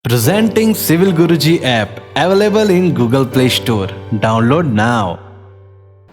Presenting Civil Guruji app available in Google Play Store. Download now.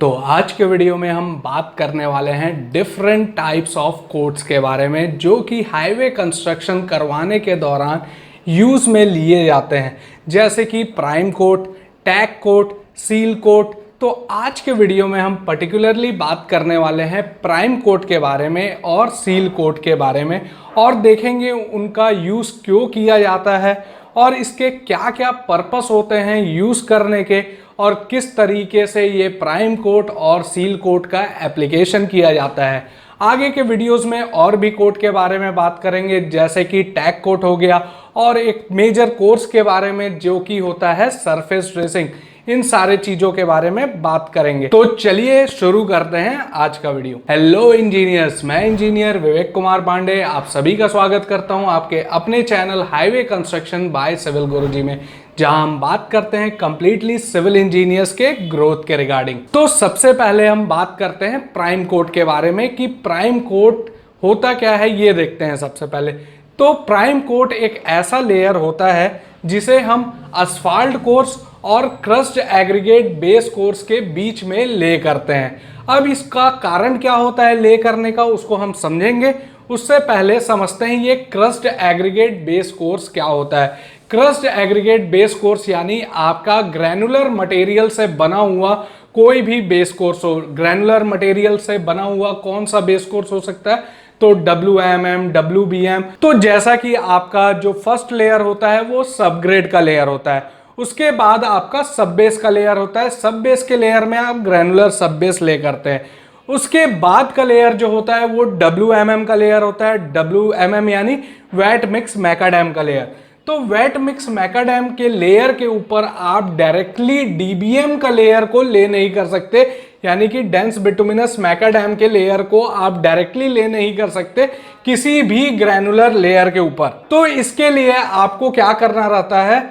तो आज के video में हम बात करने वाले हैं डिफरेंट टाइप्स ऑफ कोड्स के बारे में जो कि हाईवे कंस्ट्रक्शन करवाने के दौरान यूज़ में लिए जाते हैं, जैसे कि prime code, tag code, seal code. तो आज के वीडियो में हम पर्टिकुलरली बात करने वाले हैं प्राइम कोड के बारे में और सील कोड के बारे में, और देखेंगे उनका यूज़ क्यों किया जाता है और इसके क्या क्या पर्पस होते हैं यूज़ करने के, और किस तरीके से ये प्राइम कोड और सील कोड का एप्लीकेशन किया जाता है। आगे के वीडियोस में और भी कोड के बारे में बात करेंगे, जैसे कि टैग कोड हो गया, और एक मेजर कोर्स के बारे में जो कि होता है सरफेस ड्रेसिंग। इन सारे चीजों के बारे में बात करेंगे। तो चलिए शुरू करते हैं आज का वीडियो। हेलो इंजीनियर्स, मैं इंजीनियर विवेक कुमार पांडे आप सभी का स्वागत करता हूं आपके अपने channel highway construction by civil Guruji में, जहां हम बात करते हैं कंप्लीटली सिविल इंजीनियर्स के ग्रोथ के रिगार्डिंग। तो सबसे पहले हम बात करते हैं प्राइम कोड के बारे में कि प्राइम कोड होता क्या है, ये देखते हैं सबसे पहले। तो प्राइम कोड एक ऐसा लेयर होता है जिसे हम असफाल्ट कोर्स और क्रस्ट एग्रीगेट बेस कोर्स के बीच में ले करते हैं। अब इसका कारण क्या होता है ले करने का, उसको हम समझेंगे। उससे पहले समझते हैं ये क्रस्ट एग्रीगेट बेस कोर्स क्या होता है। क्रस्ट एग्रीगेट बेस कोर्स यानी आपका ग्रैनुलर मटेरियल से बना हुआ कोई भी बेस कोर्स हो। ग्रैनुलर मटेरियल से बना हुआ कौन सा बेस कोर्स हो सकता है, तो WMM, WBM। तो जैसा कि आपका जो फर्स्ट लेयर होता है वो सब ग्रेड का लेयर होता है, उसके बाद आपका सब बेस का लेयर होता है। सब बेस के लेयर में आप ग्रैनुलर सब बेस ले करते हैं। उसके बाद का लेयर जो होता है वो WMM का लेयर होता है। WMM यानी वेट मिक्स मैकाडैम का लेयर। तो वेट मिक्स मैकाडैम के लेयर के ऊपर आप डायरेक्टली DBM का लेयर को ले नहीं कर सकते, यानी कि डेंस बिटुमिनस मैकाडैम के लेयर को आप डायरेक्टली ले नहीं कर सकते किसी भी ग्रैनुलर लेयर के ऊपर। तो इसके लिए आपको क्या करना रहता है,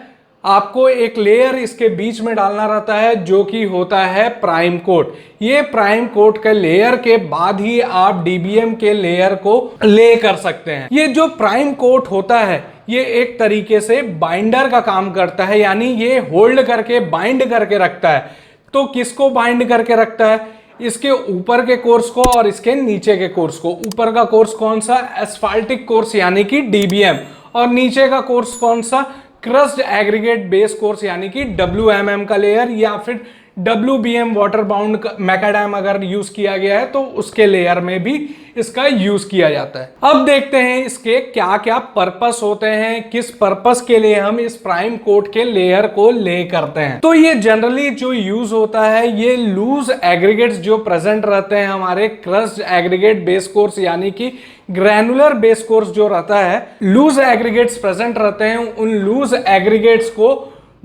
आपको एक लेयर इसके बीच में डालना रहता है जो कि होता है प्राइम कोड। ये प्राइम कोड के लेयर के बाद ही आप DBM के लेयर को ले कर सकते हैं। ये जो प्राइम कोड होता है ये एक तरीके से बाइंडर का काम करता है, यानी ये होल्ड करके बाइंड करके रखता है। तो किसको बाइंड करके रखता है, इसके ऊपर के कोर्स को और इसके नीचे के कोर्स को। ऊपर का कोर्स कौन सा, एस्फाल्टिक कोर्स यानी कि DBM, और नीचे का कोर्स कौन सा, क्रस्ट एग्रीगेट बेस कोर्स यानी कि WMM का लेयर, या फिर WBM वाटर बाउंड मैकाडैम अगर यूज किया गया है तो उसके लेयर में भी इसका यूज किया जाता है। अब देखते हैं इसके क्या क्या पर्पस होते हैं, किस पर्पस के लिए हम इस प्राइम कोड के लेयर को ले करते हैं। तो ये जनरली जो यूज होता है, ये लूज एग्रीगेट्स जो प्रेजेंट रहते हैं हमारे क्रस्ट एग्रीगेट बेस कोर्स यानी कि ग्रैनुलर बेस कोर्स जो रहता है, लूज एग्रीगेट्स प्रेजेंट रहते हैं, उन लूज एग्रीगेट्स को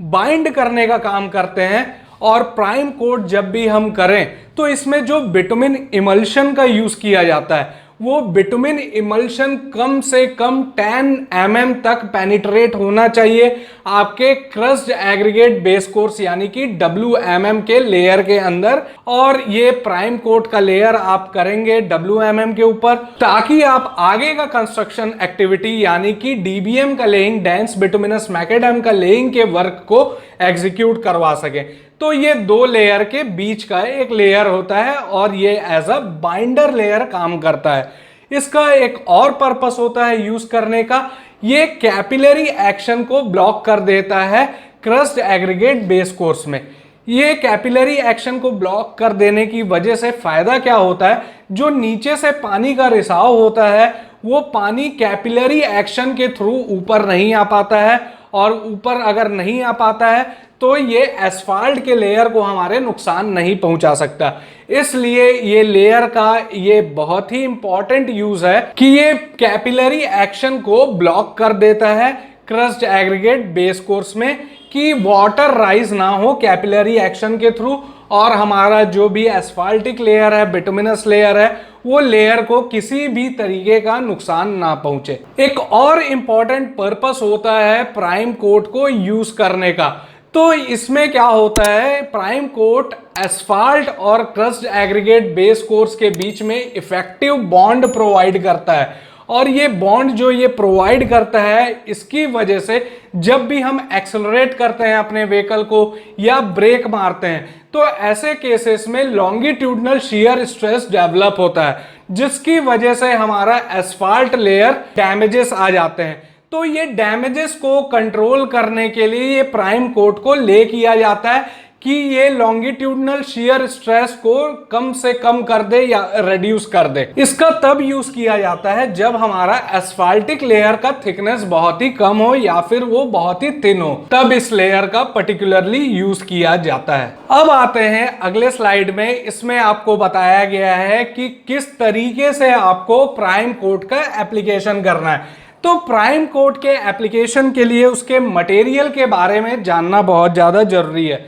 बाइंड करने का काम करते हैं। और प्राइम कोड जब भी हम करें तो इसमें जो बिटुमिन इमल्शन का यूज किया जाता है, वो बिटुमिन इमल्शन कम से कम 10 mm तक पेनिट्रेट होना चाहिए आपके क्रस्ट एग्रीगेट बेस कोर्स यानी कि WMM के लेयर के अंदर। और ये प्राइम कोड का लेयर आप करेंगे WMM के ऊपर, ताकि आप आगे का कंस्ट्रक्शन एक्टिविटी यानी कि DBM का लेइंग, डेंस बिटुमिनस मैकाडैम का लेइंग के वर्क को एग्जीक्यूट करवा सके। तो ये दो लेयर के बीच का एक लेयर होता है और ये एज अ बाइंडर लेयर काम करता है। इसका एक और पर्पस होता है यूज करने का, ये कैपिलरी एक्शन को ब्लॉक कर देता है क्रस्ट एग्रीगेट बेस कोर्स में। ये कैपिलरी एक्शन को ब्लॉक कर देने की वजह से फायदा क्या होता है, जो नीचे से पानी का रिसाव होता है वो पानी कैपिलरी एक्शन के थ्रू ऊपर नहीं आ पाता है, और ऊपर अगर नहीं आ पाता है तो ये एस्फाल्ट के लेयर को हमारे नुकसान नहीं पहुंचा सकता। इसलिए ये लेयर का ये बहुत ही इंपॉर्टेंट यूज है कि ये कैपिलरी एक्शन को ब्लॉक कर देता है क्रस्ट एग्रीगेट बेस कोर्स में, कि वाटर राइज ना हो कैपिलरी एक्शन के थ्रू, और हमारा जो भी एस्फाल्टिक लेयर है, बिटुमिनस लेयर है, वो लेयर को किसी भी तरीके का नुकसान ना पहुंचे। एक और इंपॉर्टेंट पर्पस होता है प्राइम कोड को यूज करने का। तो इसमें क्या होता है, प्राइम कोड एस्फाल्ट और क्रस्ट एग्रीगेट बेस कोर्स के बीच में इफेक्टिव बॉन्ड प्रोवाइड करता है, और ये बॉन्ड जो ये प्रोवाइड करता है, इसकी वजह से जब भी हम एक्सेलरेट करते हैं अपने व्हीकल को या ब्रेक मारते हैं तो ऐसे केसेस में लॉन्गिट्यूडनल शियर स्ट्रेस डेवलप होता है, जिसकी वजह से हमारा एस्फाल्ट लेयर डैमेजेस आ जाते हैं। तो ये डैमेजेस को कंट्रोल करने के लिए ये प्राइम कोट को ले किया जाता है कि ये लॉन्गिट्यूडनल शियर स्ट्रेस को कम से कम कर दे या रिड्यूस कर दे। इसका तब यूज किया जाता है जब हमारा एस्फाल्टिक लेयर का थिकनेस बहुत ही कम हो या फिर वो बहुत ही थिन हो, तब इस लेयर का पर्टिकुलरली यूज किया जाता है। अब आते हैं अगले स्लाइड में। इसमें आपको बताया गया है कि किस तरीके से आपको प्राइम कोट का एप्लीकेशन करना है। तो प्राइम कोट के एप्लीकेशन के लिए उसके मटेरियल के बारे में जानना बहुत ज्यादा जरूरी है।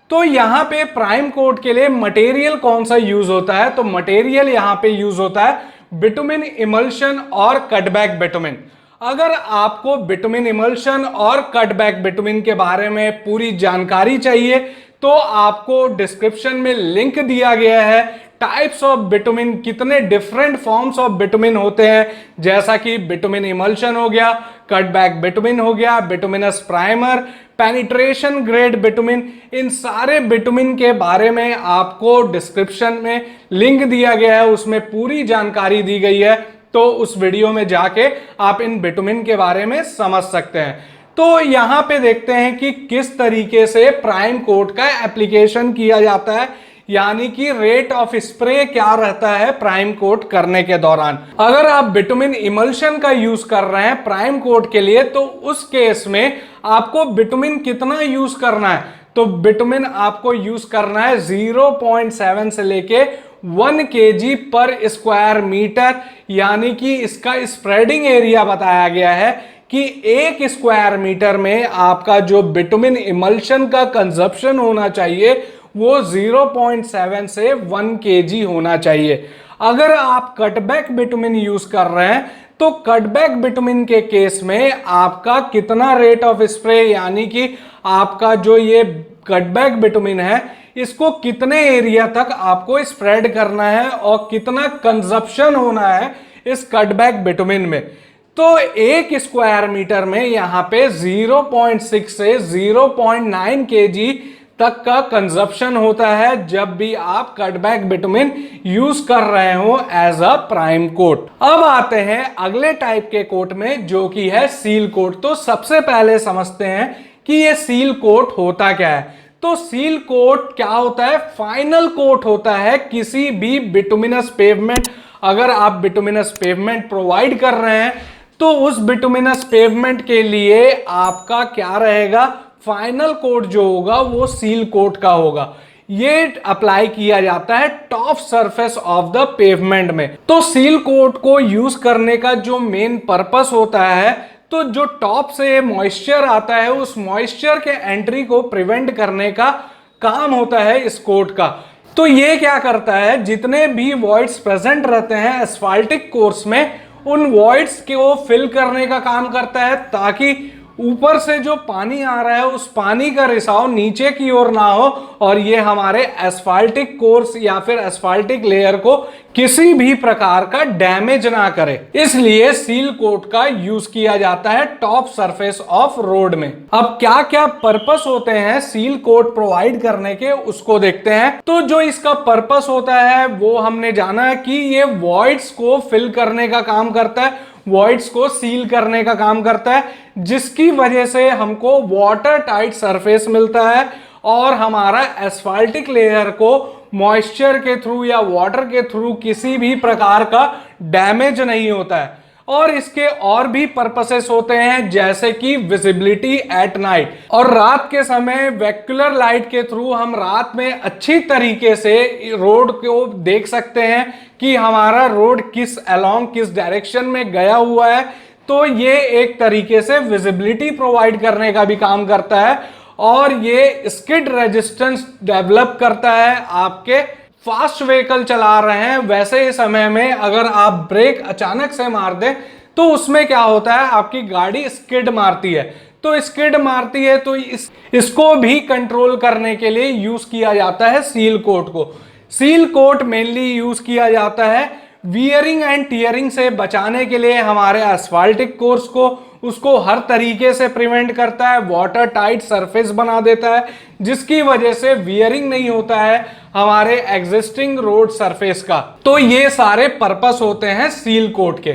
तो यहाँ पे प्राइम कोट के लिए मटेरियल कौन सा यूज होता है? तो मटेरियल यहाँ पे यूज होता है बिटुमिन इमल्शन और कटबैक बिटुमिन। अगर आपको बिटुमिन इमल्शन और कटबैक बिटुमिन के बारे में पूरी जानकारी चाहिए तो आपको डिस्क्रिप्शन में लिंक दिया गया है। टाइप्स ऑफ बिटुमिन, कितने डिफरेंट फॉर्म्स ऑफ बिटुमिन होते हैं, जैसा कि बिटुमिन इमल्शन हो गया, कटबैक बिटुमिन हो गया, bituminous primer, penetration grade bitumen, इन सारे बिटुमिन के बारे में आपको डिस्क्रिप्शन में लिंक दिया गया है, उसमें पूरी जानकारी दी गई है। तो उस वीडियो में जाके आप इन बिटुमिन के बारे में समझ सकते हैं। तो यहां पे देखते हैं कि किस तरीके से प्राइम कोट का एप्लीकेशन किया जाता है, यानी कि रेट ऑफ स्प्रे क्या रहता है प्राइम कोट करने के दौरान। अगर आप बिटुमिन इमल्शन का यूज कर रहे हैं प्राइम कोट के लिए तो उस केस में आपको बिटुमिन कितना यूज करना है? तो बिटुमिन आपको यूज करना है 0.7 से लेके 1 kg पर स्क्वायर मीटर, यानी कि इसका स्प्रेडिंग एरिया बताया गया है कि 1 स्क्वायर मीटर में आपका जो बिटुमिन इमल्शन का कंजप्शन होना चाहिए वो 0.7 से 1 kg होना चाहिए। अगर आप कटबैक बिटुमिन यूज कर रहे हैं तो कटबैक बिटुमिन के केस में आपका कितना रेट ऑफ स्प्रे, यानी कि आपका जो ये कटबैक बिटुमिन है इसको कितने एरिया तक आपको स्प्रेड करना है और कितना कंजप्शन होना है इस कटबैक बिटुमिन में। तो 1 स्क्वायर मीटर में यहां पे 0.6 से 0.9 kg तक का कंजप्शन होता है जब भी आप कटबैक बिटुमिन यूज कर रहे हो एज अ प्राइम कोट। अब आते हैं अगले टाइप के कोट में जो कि है सील कोट। तो सबसे पहले समझते हैं कि ये सील कोट होता क्या है। तो सील कोट क्या होता है? फाइनल कोट होता है किसी भी बिटुमिनस पेवमेंट। अगर आप बिटुमिनस पेवमेंट प्रोवाइड कर रहे हैं तो उस बिटुमिनस पेवमेंट के लिए आपका क्या रहेगा? फाइनल कोट जो होगा वो सील कोट का होगा। ये अप्लाई किया जाता है top surface of the pavement में। तो सील कोट को यूज करने का जो मेन पर्पस होता है, तो जो टॉप से मॉइस्चर आता है उस मॉइस्चर के एंट्री को प्रिवेंट करने का काम होता है इस कोट का। तो ये क्या करता है, जितने भी वॉइड्स प्रेजेंट रहते हैं एस्फाल्टिक कोर्स में उन वॉइड्स को फिल करने का काम करता है, ताकि ऊपर से जो पानी आ रहा है उस पानी का रिसाव नीचे की ओर ना हो और ये हमारे एस्फाल्टिक कोर्स या फिर एस्फाल्टिक लेयर को किसी भी प्रकार का डैमेज ना करे। इसलिए सील कोट का यूज किया जाता है टॉप सरफेस ऑफ रोड में। अब क्या क्या पर्पस होते हैं सील कोट प्रोवाइड करने के, उसको देखते हैं। तो जो इसका पर्पस होता है वो हमने जाना है कि ये वॉइड्स को फिल करने का काम करता है, वॉइड्स को सील करने का काम करता है, जिसकी वजह से हमको वाटर टाइट सरफेस मिलता है और हमारा एस्फाल्टिक लेयर को मॉइस्चर के थ्रू या वाटर के थ्रू किसी भी प्रकार का डैमेज नहीं होता है। और इसके और भी पर्पसेस होते हैं, जैसे कि विजिबिलिटी एट नाइट। और रात के समय वैक्यूलर लाइट के थ्रू हम रात में अच्छी तरीके से रोड को देख सकते हैं कि हमारा रोड किस डायरेक्शन में गया हुआ है। तो ये एक तरीके से विजिबिलिटी प्रोवाइड करने का भी काम करता है और ये स्किड रेजिस्टेंस डेवलप करता है। आपके फास्ट व्हीकल चला रहे हैं वैसे समय में अगर आप ब्रेक अचानक से मार दें तो उसमें क्या होता है, आपकी गाड़ी स्किड मारती है। तो स्किड मारती है तो इसको भी कंट्रोल करने के लिए यूज किया जाता है सील कोट को। सील कोट मेनली यूज किया जाता है वियरिंग एंड टीयरिंग से बचाने के लिए हमारे एस्फाल्टिक कोर्स को उसको हर तरीके से प्रिवेंट करता है, वाटर टाइट सरफेस बना देता है, जिसकी वजह से वियरिंग नहीं होता है हमारे एग्जिस्टिंग रोड सरफेस का। तो ये सारे पर्पस होते हैं सील कोट के।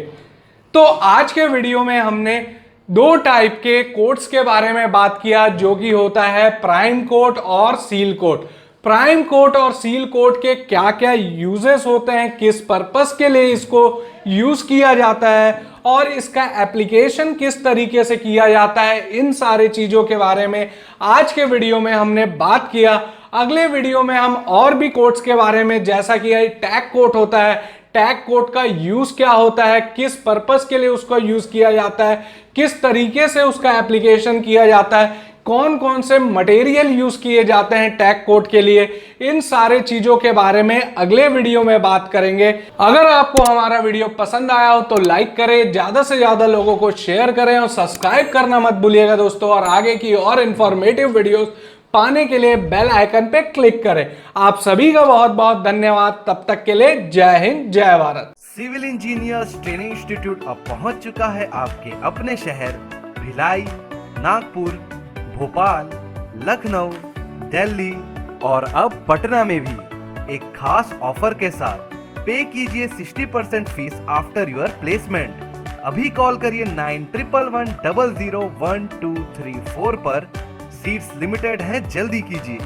तो आज के वीडियो में हमने दो टाइप के कोट्स के बारे में बात किया, जो कि होता है प्राइम कोट और सील कोट। प्राइम कोट और सील कोट के क्या क्या यूजेस होते हैं, किस पर्पस के लिए इसको यूज किया जाता है और इसका एप्लीकेशन किस तरीके से किया जाता है, इन सारे चीजों के बारे में आज के वीडियो में हमने बात किया। अगले वीडियो में हम और भी कोट्स के बारे में, जैसा कि टैग कोट होता है, टैग कोट का यूज क्या होता है, किस पर्पस के लिए उसका यूज किया जाता है, किस तरीके से उसका एप्लीकेशन किया जाता है, कौन कौन से मटेरियल यूज किए जाते हैं टैग कोट के लिए, इन सारे चीजों के बारे में अगले वीडियो में बात करेंगे। अगर आपको हमारा वीडियो पसंद आया हो तो लाइक करें, ज्यादा से ज्यादा लोगों को शेयर करें और सब्सक्राइब करना मत भूलिएगा दोस्तों। और आगे की और इंफॉर्मेटिव वीडियोस पाने के लिए बेल आइकन पे क्लिक करें। आप सभी का बहुत बहुत धन्यवाद। तब तक के लिए जय हिंद, जय Bharat. Civil engineers training institute अब पहुंच चुका है आपके अपने शहर भिलाई, नागपुर, भोपाल, लखनऊ, दिल्ली और अब पटना में भी एक खास ऑफर के साथ। पे कीजिए 60% फीस आफ्टर योर प्लेसमेंट। अभी कॉल करिए 9111001234 पर। सीट्स लिमिटेड हैं, जल्दी कीजिए।